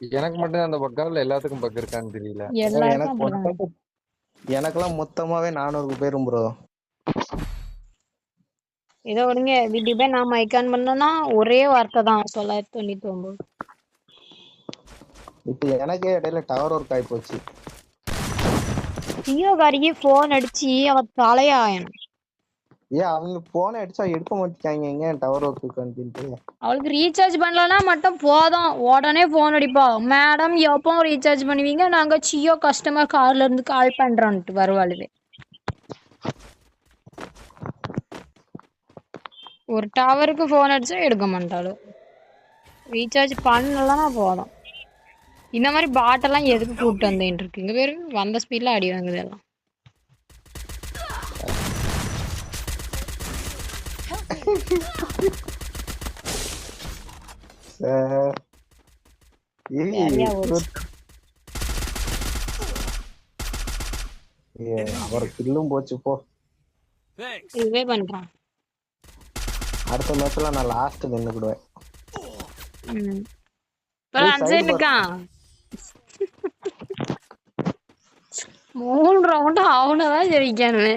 எனக்கு மட்டும் அந்த பக்கா இல்ல எல்லாத்துக்கும் பக்கம் இருக்கான்னு தெரியல. எல்லாருக்கும் எனக்கு அப்படிதான். மொத்தம் எனக்கெல்லாம் மொத்தமாவே 400 பேரும் ப்ரோ. இதை விடுங்க, வீட்டுக்கு போய் நான் மைக்கான் பண்ணோம்னா ஒரே வார்த்தை தான் 999. இப்ப எனக்கே இடையில டவர் ஒர்க் ஆகி போச்சு. சியோகாரிக்கு போன் அடிச்சு அவ தலையாயணும். ஏன் அவங்க போனை அடிச்சா எடுக்க மாட்டேங்காங்க டவர் ஒர்க் அப்படின்ட்டு. அவளுக்கு ரீசார்ஜ் பண்ணலன்னா மட்டும் போதும், உடனே போன் அடிப்பா. மேடம் எப்போ ரீசார்ஜ் பண்ணுவீங்க, நாங்க சியோ கஸ்டமர் கார்ல இருந்து கால் பண்றோன்ட்டு வருவாளுவே. ஒரு டவருக்கு போன் அடிச்சா எடுக்க மாட்டாளு. ரீசார்ஜ் பண்ணலன்னா போதும். இந்த மாதிரி பாட்டெல்லாம் எதுக்கு கூப்பிட்டு வந்தேன் இருக்கு. இங்க பேரு வந்த ஸ்பீட்ல அடி வாங்குது எல்லாம். சரியா போச்சு. அவர் கில்லும் போச்சு போ. இதுவே பண்றான். அடுத்த மேட்ச்ல நான் லாஸ்ட் நின்னுக்கிடுவேன். இருக்கான் 3 ரவுண்ட் அவனதான் ஜெயிக்கணுமே.